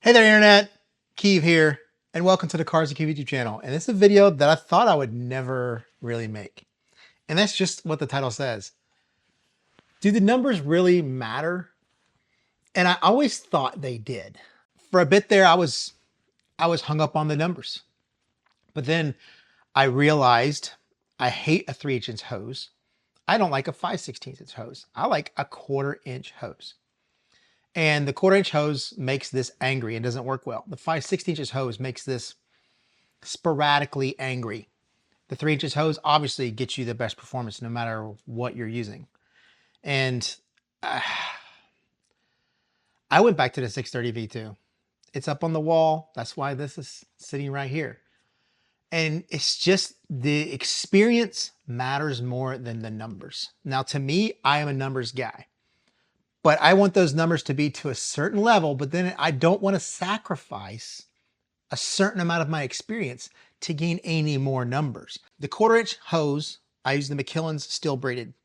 Hey there, Internet. Keeve here, and welcome to the Cars and Keeve YouTube channel. And this is a video that I thought I would never really make. And that's just what the title says. Do the numbers really matter? And I always thought they did. For a bit there, I was hung up on the numbers. But then I realized I hate a 3/8 hose. I don't like a 5/16 hose. I like a 1/4" hose. And the 1/4" hose makes this angry and doesn't work well. The 5/16 hose makes this sporadically angry. The 3" hose obviously gets you the best performance no matter what you're using. And I went back to the 630 V2. It's up on the wall. That's why this is sitting right here. And it's just the experience matters more than the numbers. Now, to me, I am a numbers guy. But I want those numbers to be to a certain level, but then I don't want to sacrifice a certain amount of my experience to gain any more numbers. The 1/4" hose, I use the Mikkellen's steel braided.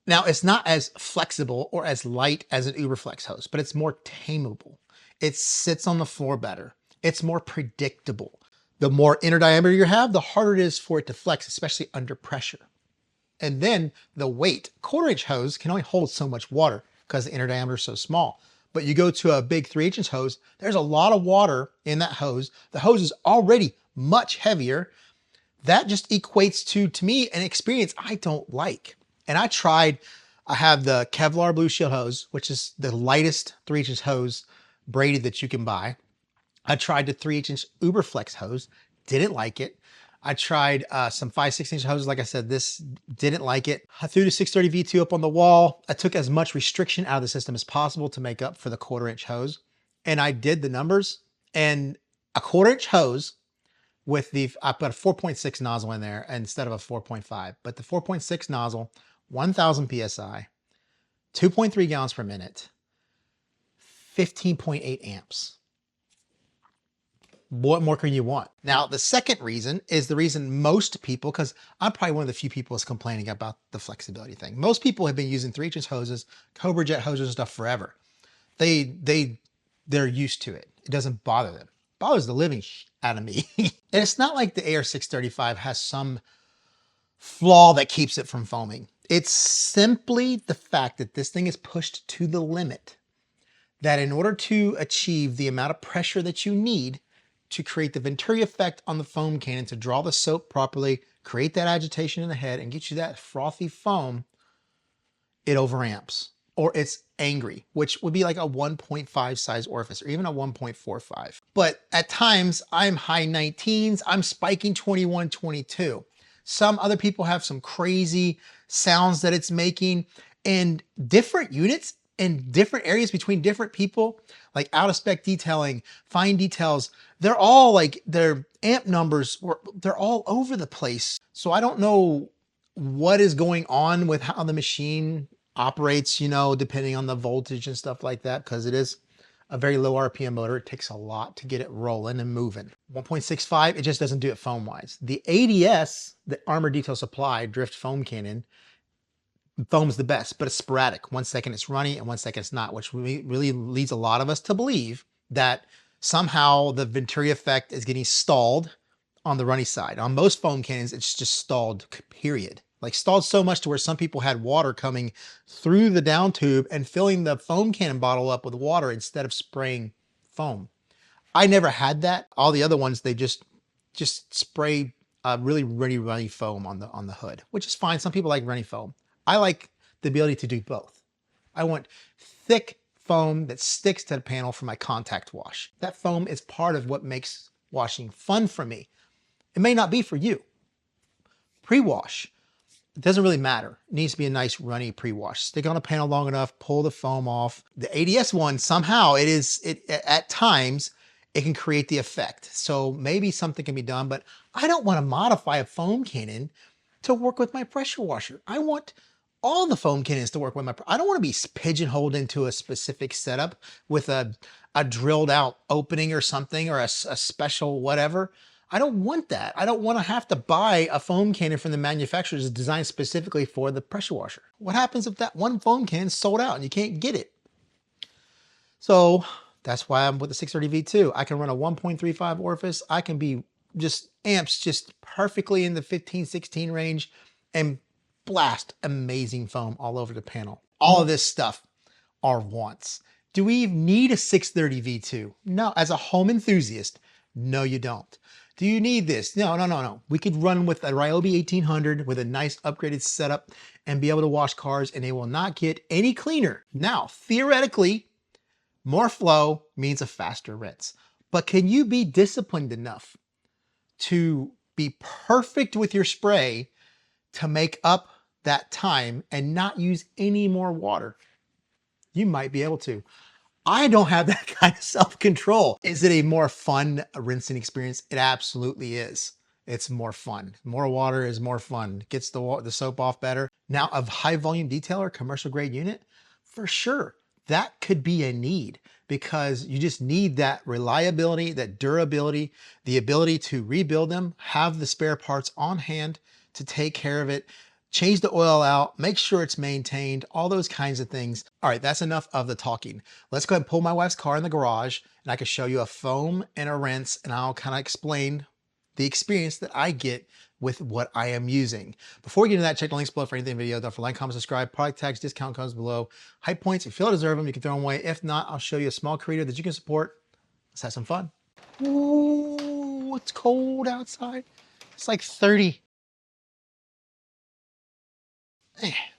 Now, it's not as flexible or as light as an Uberflex hose, but it's more tameable. It sits on the floor better. It's more predictable. The more inner diameter you have, the harder it is for it to flex, especially under pressure. And then the weight. 1/4" hose can only hold so much water because the inner diameter is so small. But you go to a big 3/8 hose, there's a lot of water in that hose. The hose is already much heavier. That just equates to me, an experience I don't like. And I have the Kevlar Blue Shield hose, which is the lightest 3/8 hose braided that you can buy. I tried the 3/8 Uberflex hose, didn't like it. I tried some 5/16 hoses. Like I said, this didn't like it. I threw the 630 V2 up on the wall. I took as much restriction out of the system as possible to make up for the 1/4" hose. And I did the numbers, and a 1/4" hose with I put a 4.6 nozzle in there instead of a 4.5, but the 4.6 nozzle, 1000 PSI, 2.3 gallons per minute, 15.8 amps. What more can you want? Now, the second reason is the reason most people, because I'm probably one of the few people that's complaining about the flexibility thing. Most people have been using 3/8 hoses, Cobra Jet hoses and stuff forever. They're used to it. It doesn't bother them. It bothers the living out of me. And it's not like the AR635 has some flaw that keeps it from foaming. It's simply the fact that this thing is pushed to the limit, that in order to achieve the amount of pressure that you need to create the Venturi effect on the foam cannon, to draw the soap properly, create that agitation in the head, and get you that frothy foam, it overamps. Or it's angry, which would be like a 1.5 size orifice, or even a 1.45. But at times, I'm high 19s, I'm spiking 21, 22. Some other people have some crazy sounds that it's making, and different units in different areas between different people, like out of spec detailing, fine details, they're all like, their amp numbers, they're all over the place. So I don't know what is going on with how the machine operates, depending on the voltage and stuff like that, because it is a very low RPM motor. It takes a lot to get it rolling and moving. 1.65, it just doesn't do it foam wise. The ADS, the Armour Detail Supply drift foam cannon, foam's the best, but it's sporadic. 1 second it's runny and 1 second it's not, which really leads a lot of us to believe that somehow the Venturi effect is getting stalled on the runny side. On most foam cannons, it's just stalled, period. Like stalled so much to where some people had water coming through the down tube and filling the foam cannon bottle up with water instead of spraying foam. I never had that. All the other ones, they just spray really runny foam on the hood, which is fine. Some people like runny foam. I like the ability to do both. I want thick foam that sticks to the panel for my contact wash. That foam is part of what makes washing fun for me. It may not be for you. Pre-wash, it doesn't really matter. It needs to be a nice runny pre-wash. Stick on a panel long enough, pull the foam off. The ADS one, somehow at times, it can create the effect. So maybe something can be done, but I don't want to modify a foam cannon to work with my pressure washer. I want all the foam cannons to work with I don't want to be pigeonholed into a specific setup with a drilled out opening or something, or a special whatever. I don't want that. I don't want to have to buy a foam cannon from the manufacturer that's designed specifically for the pressure washer. What happens if that one foam cannon is sold out and you can't get it? So That's why I'm with the 630 V2. I can run a 1.35 orifice. I can be just amps just perfectly in the 15, 16 range and blast amazing foam all over the panel. All of this stuff are wants. Do we need a 630 V2? No, as a home enthusiast, no, you don't. Do you need this? No, no, no, no. We could run with a Ryobi 1800 with a nice upgraded setup and be able to wash cars and they will not get any cleaner. Now, theoretically, more flow means a faster rinse. But can you be disciplined enough to be perfect with your spray to make up that time and not use any more water? You might be able to. I don't have that kind of self-control. Is it a more fun rinsing experience? It absolutely is. It's more fun. More water is more fun. Gets the soap off better. Now, a high volume detailer, commercial grade unit, for sure, that could be a need because you just need that reliability, that durability, the ability to rebuild them, have the spare parts on hand to take care of it, change the oil out, make sure it's maintained, all those kinds of things. All right, that's enough of the talking. Let's go ahead and pull my wife's car in the garage and I can show you a foam and a rinse and I'll kind of explain the experience that I get with what I am using. Before we get into that, check the links below for anything video. Don't forget to like, comment, subscribe, product tags, discount codes below. High points, if you feel I deserve them, you can throw them away. If not, I'll show you a small creator that you can support. Let's have some fun. Ooh, it's cold outside. It's like 30.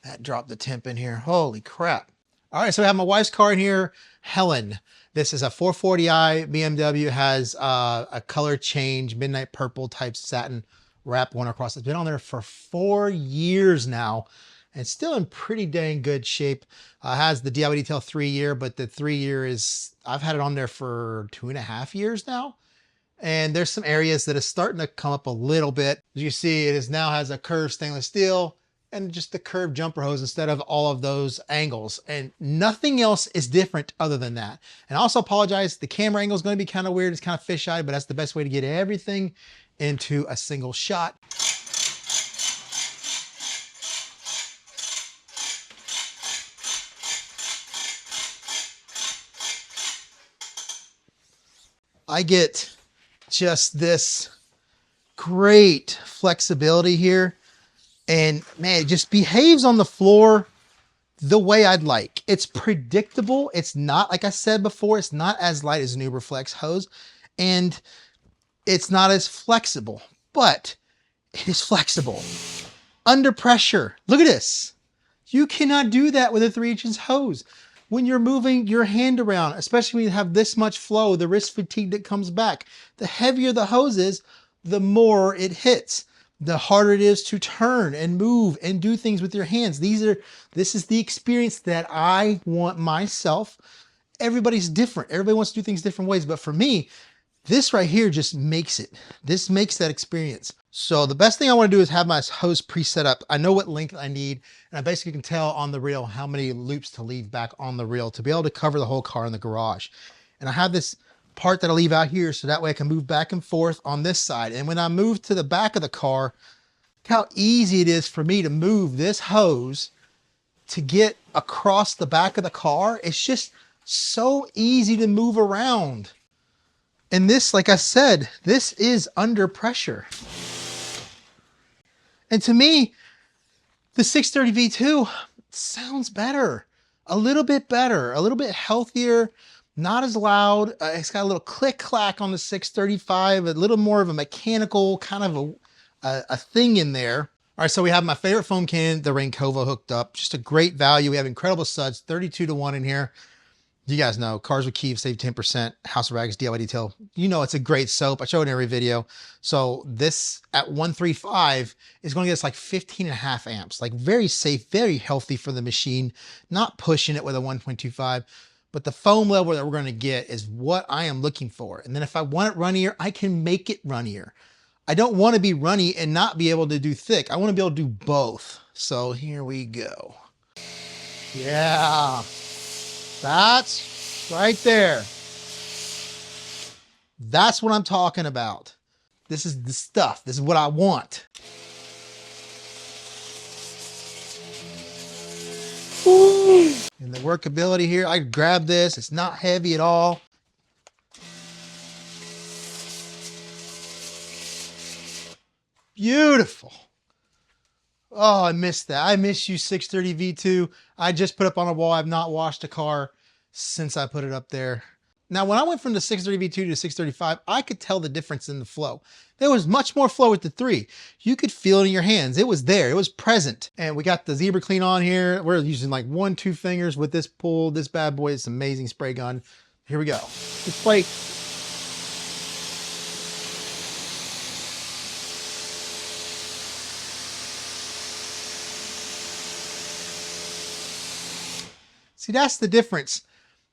That dropped the temp in here. Holy crap. All right, so I have my wife's car in here, Helen. This is a 440i BMW, has a color change, midnight purple type satin wrap one across. It's been on there for 4 years now and still in pretty dang good shape. Has the DIY detail 3 year, but the 3 year is, I've had it on there for 2.5 years now. And there's some areas that is starting to come up a little bit. As you see, it is now has a curved stainless steel and just the curved jumper hose instead of all of those angles. And nothing else is different other than that. And I also apologize, the camera angle is going to be kind of weird. It's kind of fisheye, but that's the best way to get everything into a single shot. I get just this great flexibility here. And man, it just behaves on the floor the way I'd like. It's predictable. It's not, like I said before, it's not as light as an Uberflex hose and it's not as flexible, but it is flexible. Under pressure, look at this. You cannot do that with a 3/8 hose. When you're moving your hand around, especially when you have this much flow, the wrist fatigue that comes back, the heavier the hose is, the more it hits. The harder it is to turn and move and do things with your hands. This is the experience that I want myself. Everybody's different. Everybody wants to do things different ways. But for me, this right here just makes it. This makes that experience. So the best thing I want to do is have my hose preset up. I know what length I need. And I basically can tell on the reel how many loops to leave back on the reel to be able to cover the whole car in the garage. And I have this part that I leave out here so that way I can move back and forth on this side. And when I move to the back of the car, look how easy it is for me to move this hose to get across the back of the car. It's just so easy to move around. And this, like I said, this is under pressure. And to me, the 630 V2 sounds better, a little bit healthier. Not as loud. It's got a little click clack on the 635, a little more of a mechanical kind of a thing in there. All right, so we have my favorite foam can, the Raincovo, hooked up. Just a great value. We have incredible suds, 32-to-1 in here. You guys know, Cars with Keeves save 10%, House of Rags, DIY Detail. You know it's a great soap. I show it in every video. So this at 135 is going to get us like 15.5 amps. Like very safe, very healthy for the machine. Not pushing it with a 1.25. But the foam level that we're going to get is what I am looking for. And then if I want it runnier, I can make it runnier. I don't want to be runny and not be able to do thick. I want to be able to do both. So here we go. Yeah, that's right there. That's what I'm talking about. This is the stuff. This is what I want. Ooh. And the workability here, I grab this. It's not heavy at all. Beautiful. Oh, I missed that. I miss you, 630 V2. I just put up on a wall. I've not washed a car since I put it up there. Now, when I went from the 630 V2 to 635, I could tell the difference in the flow. There was much more flow with the 3. You could feel it in your hands. It was there. It was present. And we got the Zebra Clean on here. We're using like 1-2 fingers with this pull. This bad boy is an amazing spray gun. Here we go. It's like... See, that's the difference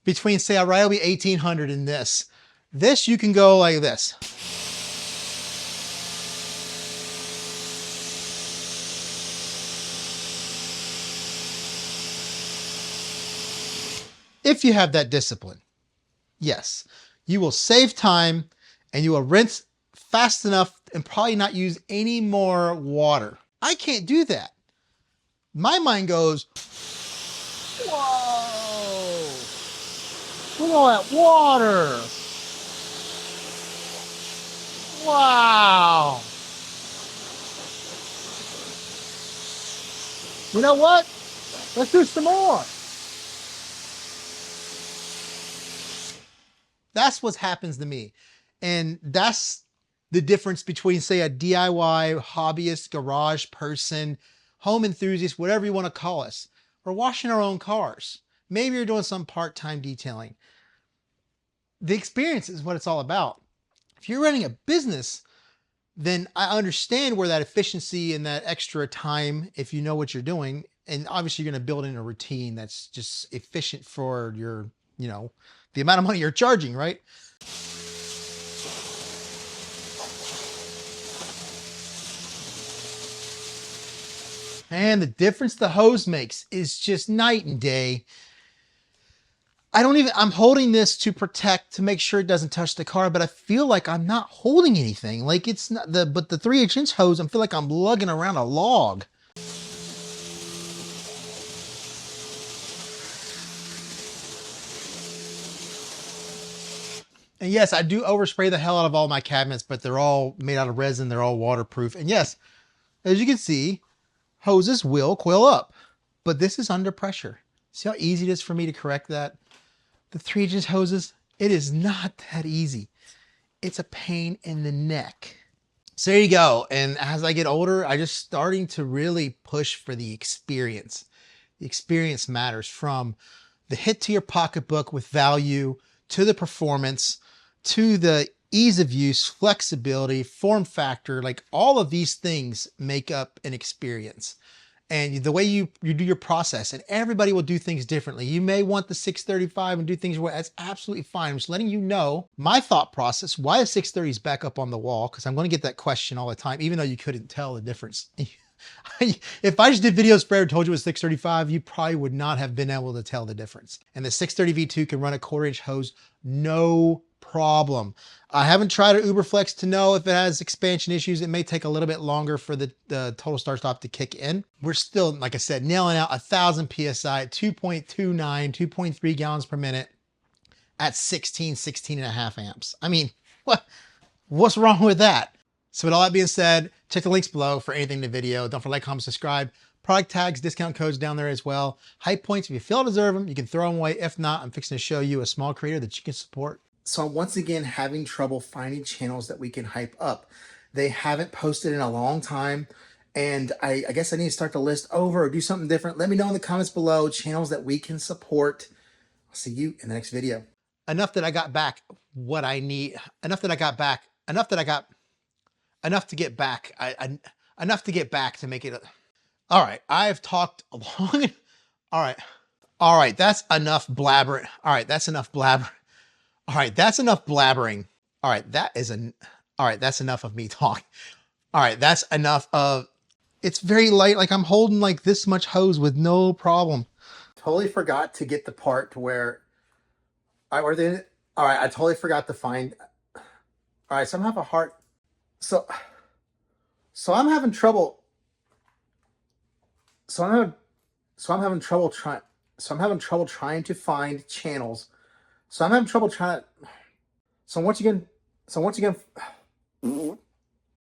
between, say, a Ryobi 1800 and this. This, you can go like this. If you have that discipline, yes, you will save time and you will rinse fast enough and probably not use any more water. I can't do that. My mind goes, whoa, look at all that water. Wow. You know what? Let's do some more. That's what happens to me. And that's the difference between, say, a DIY, hobbyist, garage person, home enthusiast, whatever you want to call us. We're washing our own cars. Maybe you're doing some part-time detailing. The experience is what it's all about. If you're running a business, then I understand where that efficiency and that extra time, if you know what you're doing, and obviously you're going to build in a routine that's just efficient for your, you know, the amount of money you're charging, right? And the difference the hose makes is just night and day. I'm holding this to protect, to make sure it doesn't touch the car, but I feel like I'm not holding anything. Like it's not but the 3/8" hose, I feel like I'm lugging around a log. And yes, I do overspray the hell out of all my cabinets, but they're all made out of resin. They're all waterproof. And yes, as you can see, hoses will coil up, but this is under pressure. See how easy it is for me to correct that? The 3/8" hoses, it is not that easy. It's a pain in the neck. So there you go. And as I get older, I just starting to really push for the experience. The experience matters, from the hit to your pocketbook with value, to the performance, to the ease of use, flexibility, form factor. Like all of these things make up an experience. And the way you do your process, and everybody will do things differently. You may want the 635 and do things where that's absolutely fine. I'm just letting you know my thought process, why the 630 is back up on the wall, because I'm going to get that question all the time, even though you couldn't tell the difference. If I just did videos forever and told you it was 635, you probably would not have been able to tell the difference. And the 630 V2 can run a 1/4" hose, no problem. I haven't tried an Uberflex to know if it has expansion issues. It may take a little bit longer for the total start stop to kick in. We're still, like I said, nailing out 1,000 PSI at 2.29, 2.3 gallons per minute at 16 and a half amps. I mean, what's wrong with that? So with all that being said, check the links below for anything in the video. Don't forget to like, comment, subscribe. Product tags, discount codes down there as well. Hype points, if you feel I deserve them, you can throw them away. If not, I'm fixing to show you a small creator that you can support. So I'm once again having trouble finding channels that we can hype up. They haven't posted in a long time, and I guess I need to start the list over or do something different. Let me know in the comments below channels that we can support. I'll see you in the next video. Enough that I got back what I need. Enough that I got back. Enough that I got. Enough to get back. Enough to get back to make it. All right, I've talked long. All right, that's enough blabbering. All right, that's enough blabbering. All right, that's enough blabbering. All right, that's enough of me talking. All right, that's enough of, it's very light. Like I'm holding like this much hose with no problem. Totally forgot to get the part to where, all right, I totally forgot to find, all right, so I'm having a hard, so I'm having trouble. So I'm having trouble trying to find channels. So I'm having trouble trying to, so once again,